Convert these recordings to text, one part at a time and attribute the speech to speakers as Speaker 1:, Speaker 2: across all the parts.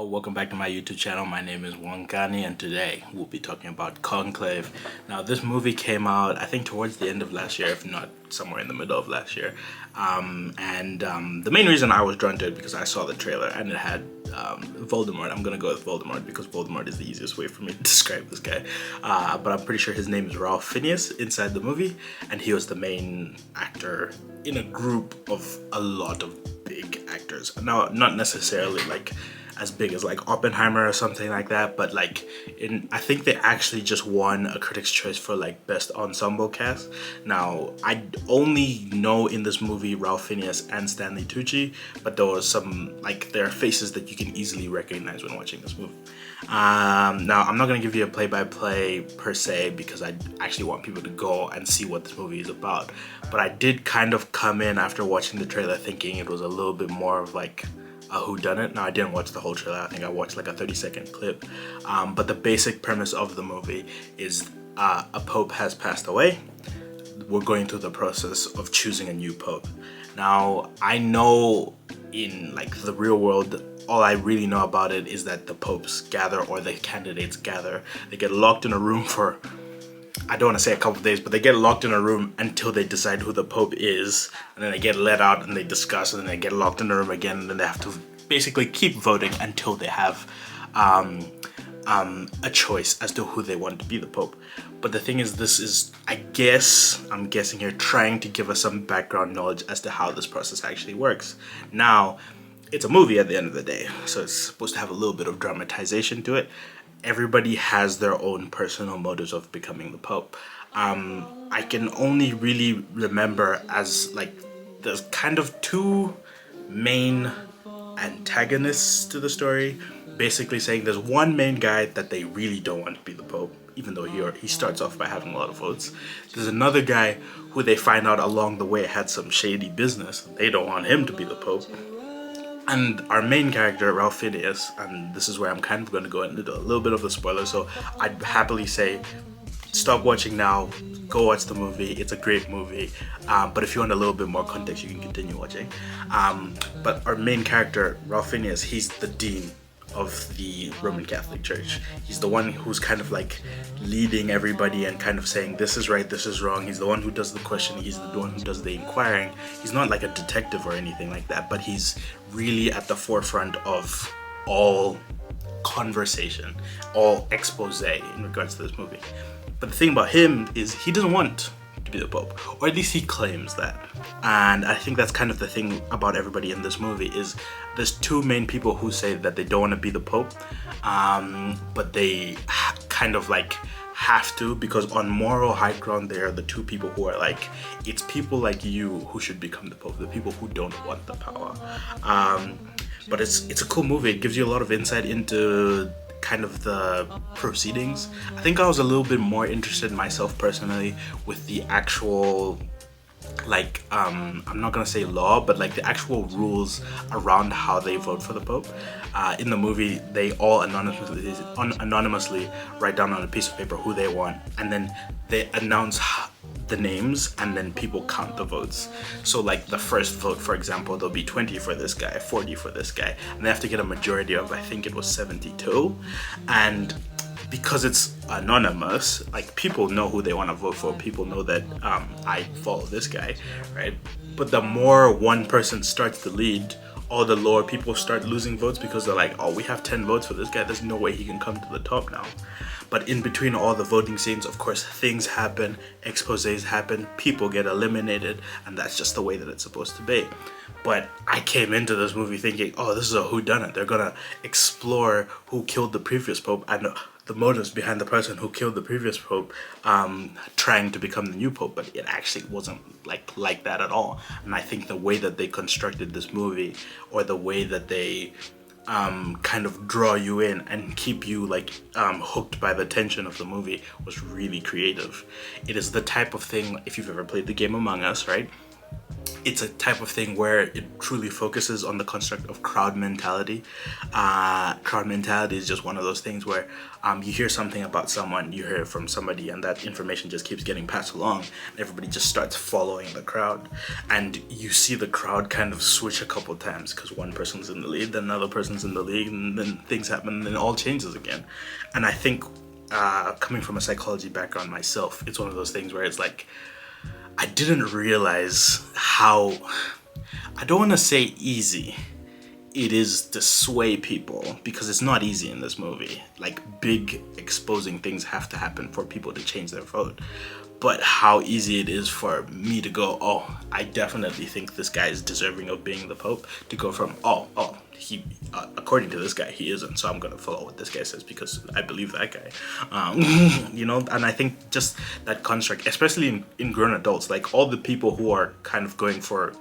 Speaker 1: Welcome back to my YouTube channel. My name is Wangani and today we'll be talking about Conclave. Now this movie came out I think towards the end of last year, if not somewhere in the middle of last year. The main reason I was drawn to it because I saw the trailer and it had Voldemort. I'm gonna go with Voldemort because Voldemort is the easiest way for me to describe this guy. But I'm pretty sure his name is Ralph Fiennes inside the movie, and he was the main actor in a group of a lot of big actors. Now, not necessarily like as big as like Oppenheimer or something like that, but like I think they actually just won a Critics' Choice for like best ensemble cast. Now I only know in this movie Ralph Fiennes and Stanley Tucci, but there was some like their faces that you can easily recognize when watching this movie. Now I'm not gonna give you a play-by-play per se because I actually want people to go and see what this movie is about, but I did kind of come in after watching the trailer thinking it was a little bit more of like a whodunit. Now I didn't watch the whole trailer, I think I watched like a 30-second clip, but the basic premise of the movie is a pope has passed away. We're going through the process of choosing a new pope. Now I know in like the real world, all I really know about it is that the popes gather, or the candidates gather. They get locked in a room for, I don't want to say a couple of days, but they get locked in a room until they decide who the pope is, and then they get let out and they discuss, and then they get locked in the room again, and then they have to basically keep voting until they have a choice as to who they want to be the pope. But the thing is, this is, I'm guessing here, trying to give us some background knowledge as to how this process actually works. Now, it's a movie at the end of the day, so it's supposed to have a little bit of dramatization to it. Everybody has their own personal motives of becoming the pope. I can only really remember as like there's kind of two main antagonists to the story, basically saying there's one main guy that they really don't want to be the pope, even though he starts off by having a lot of votes. There's another guy who they find out along the way had some shady business. They don't want him to be the pope. And our main character, Ralph Fiennes, and this is where I'm kind of going to go into a little bit of the spoiler, so I'd happily say stop watching now, go watch the movie. It's a great movie, but if you want a little bit more context, you can continue watching. But our main character, Ralph Fiennes, he's the dean of the Roman Catholic Church. He's the one who's kind of like leading everybody and kind of saying this is right, this is wrong. He's the one who does the questioning, he's the one who does the inquiring. He's not like a detective or anything like that, but he's really at the forefront of all conversation, all expose in regards to this movie. But the thing about him is he doesn't want to be the pope, or at least he claims that. And I think that's kind of the thing about everybody in this movie is there's two main people who say that they don't want to be the pope, but they kind of like have to, because on moral high ground they are the two people who are like, it's people like you who should become the pope, the people who don't want the power. But it's a cool movie. It gives you a lot of insight into kind of the proceedings. I think I was a little bit more interested myself personally with the actual like I'm not gonna say law, but like the actual rules around how they vote for the pope. In the movie they all anonymously write down on a piece of paper who they want, and then they announce the names, and then people count the votes. So like the first vote, for example, there'll be 20 for this guy, 40 for this guy, and they have to get a majority of, I think it was 72. And because it's anonymous, like people know who they want to vote for. People know that I follow this guy, right? But the more one person starts to lead, all the lower people start losing votes because they're like, oh, we have 10 votes for this guy, there's no way he can come to the top now. But in between all the voting scenes, of course, things happen, exposés happen, people get eliminated, and that's just the way that it's supposed to be. But I came into this movie thinking, oh, this is a whodunit. They're gonna explore who killed the previous pope and the motives behind the person who killed the previous pope trying to become the new pope. But it actually wasn't like that at all. And I think the way that they constructed this movie, or the way that they kind of draw you in and keep you like hooked by the tension of the movie, was really creative. It is the type of thing, if you've ever played the game Among Us, right? it's a type of thing where it truly focuses on the construct of crowd mentality. Crowd mentality is just one of those things where you hear something about someone, you hear it from somebody, and that information just keeps getting passed along. Everybody just starts following the crowd, and you see the crowd kind of switch a couple times because one person's in the lead, then another person's in the lead, and then things happen, and then it all changes again. And I think coming from a psychology background myself, it's one of those things where it's like, I didn't realize how, I don't want to say easy it is to sway people, because it's not easy in this movie. Like, big exposing things have to happen for people to change their vote. But how easy it is for me to go, oh, I definitely think this guy is deserving of being the Pope, to go from, he, according to this guy, he isn't, so I'm gonna follow what this guy says because I believe that guy. And I think just that construct, especially in grown adults, like all the people who are kind of going for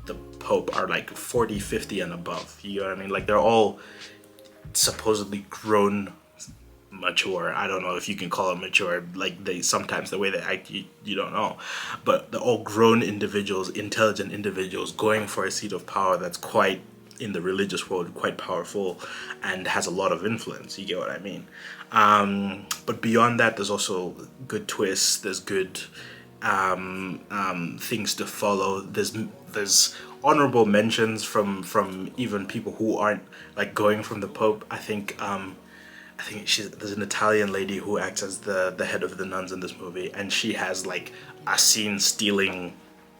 Speaker 1: the Pope are like 40, 50 and above. You know what I mean? Like, they're all supposedly grown, mature. I don't know if you can call it mature. Like, they sometimes the way they act, you don't know, but they're all grown individuals, intelligent individuals going for a seat of power that's quite, in the religious world, quite powerful and has a lot of influence. You get what I mean? But beyond that, there's also good twists. There's good things to follow. There's honorable mentions from even people who aren't like going from the Pope. I think there's an Italian lady who acts as the head of the nuns in this movie, and she has like a scene stealing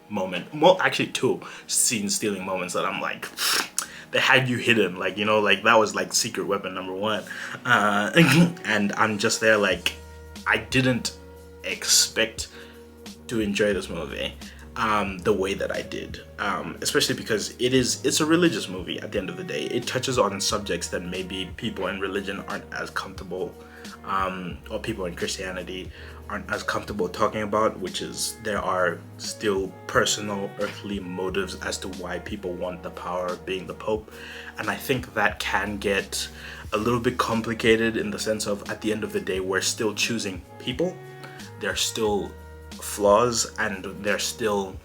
Speaker 1: moment. Well, actually 2 scene stealing moments that I'm like, they had you hidden, like, you know, like that was like secret weapon number 1. And I'm just there like, I didn't expect to enjoy this movie the way that I did, especially because it's a religious movie. At the end of the day, it touches on subjects that maybe people in religion aren't as comfortable, or people in Christianity aren't as comfortable talking about, which is there are still personal earthly motives as to why people want the power of being the Pope. And I think that can get a little bit complicated in the sense of, at the end of the day, we're still choosing people. There's still flaws, and there's still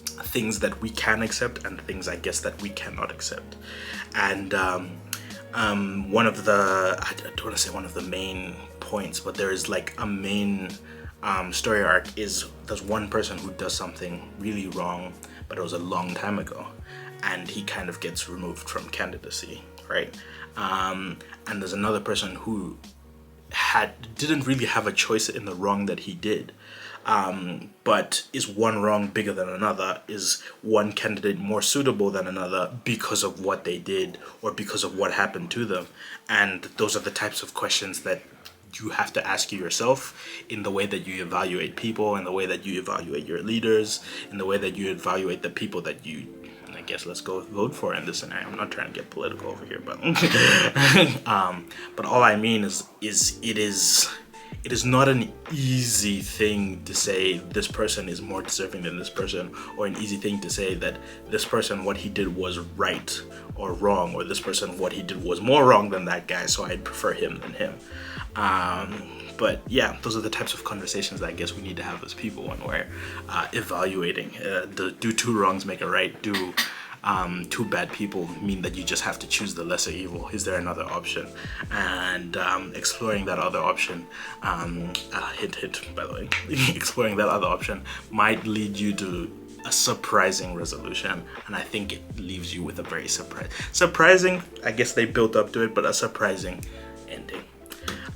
Speaker 1: things that we can accept and things, I guess, that we cannot accept. And one of the, I don't want to say one of the main points, but there is like a main story arc is there's one person who does something really wrong, but it was a long time ago, and he kind of gets removed from candidacy, right? And there's another person who didn't really have a choice in the wrong that he did. But is one wrong bigger than another? Is one candidate more suitable than another because of what they did or because of what happened to them? And those are the types of questions that you have to ask yourself in the way that you evaluate people, in the way that you evaluate your leaders, in the way that you evaluate the people that you, I guess, let's go vote for in this scenario. I'm not trying to get political over here, but but all I mean is it is not an easy thing to say this person is more deserving than this person, or an easy thing to say that this person, what he did was right or wrong, or this person, what he did was more wrong than that guy, so I'd prefer him than him. But yeah, those are the types of conversations that I guess we need to have as people when we're evaluating. Do 2 wrongs make a right? Do 2 bad people mean that you just have to choose the lesser evil? Is there another option? And exploring that other option, hint by the way, exploring that other option might lead you to a surprising resolution, and I think it leaves you with a very surprising, I guess they built up to it, but a surprising ending.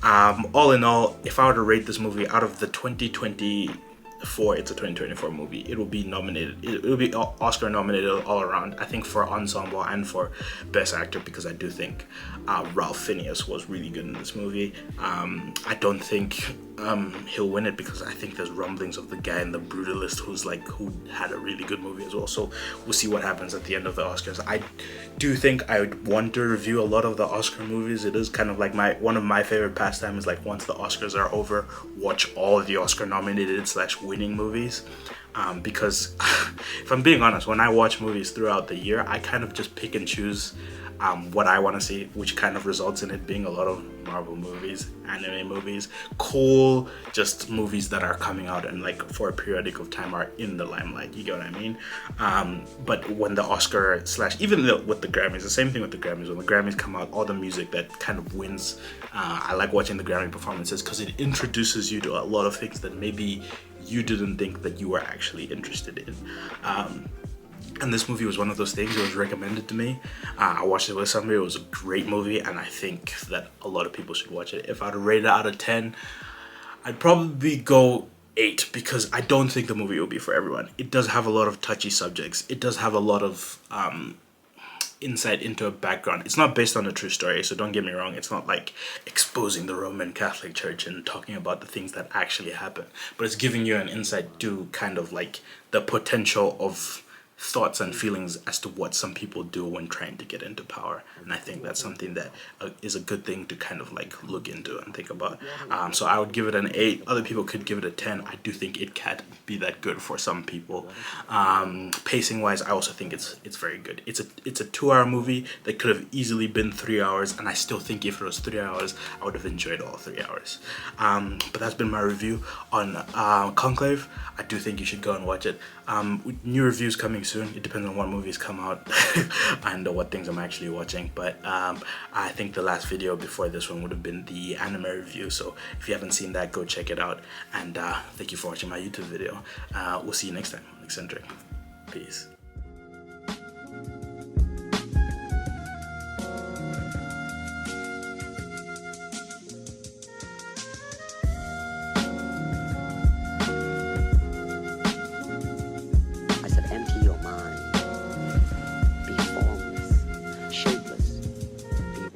Speaker 1: All in all, if I were to rate this movie out of the 2024, it's a 2024 movie, it will be nominated, it will be Oscar nominated all around, I think, for ensemble and for best actor, because I do think Ralph Fiennes was really good in this movie. I don't think he'll win it, because I think there's rumblings of the guy in The Brutalist who had a really good movie as well, so we'll see what happens at the end of the Oscars. I do think I would want to review a lot of the Oscar movies. It is kind of like one of my favorite pastimes, like once the Oscars are over, watch all of the Oscar nominated / winning movies, because if I'm being honest, when I watch movies throughout the year, I kind of just pick and choose what I want to see, which kind of results in it being a lot of Marvel movies, anime movies, cool, just movies that are coming out and like for a periodic of time are in the limelight. You get what I mean? But when the Oscar slash even with the Grammys, the same thing with the Grammys. When the Grammys come out, all the music that kind of wins. I like watching the Grammy performances because it introduces you to a lot of things that maybe you didn't think that you were actually interested in. And this movie was one of those things. It was recommended to me. I watched it with somebody. It was a great movie, and I think that a lot of people should watch it. If I'd rate it out of 10, I'd probably go 8 because I don't think the movie will be for everyone. It does have a lot of touchy subjects. It does have a lot of insight into a background. It's not based on a true story, so don't get me wrong. It's not like exposing the Roman Catholic Church and talking about the things that actually happened, but it's giving you an insight to kind of like the potential of thoughts and feelings as to what some people do when trying to get into power. And I think that's something that is a good thing to kind of like look into and think about. So I would give it an 8. Other people could give it a 10. I do think it can be that good for some people. Pacing wise, I also think it's very good. It's a 2-hour movie that could have easily been 3 hours, and I still think if it was 3 hours, I would have enjoyed all 3 hours. But that's been my review on Conclave. I do think you should go and watch it. New reviews coming soon. It depends on what movies come out and what things I'm actually watching. But I think the last video before this one would have been the anime review. So if you haven't seen that, go check it out. And thank you for watching my YouTube video. We'll see you next time on Eccentric. Peace.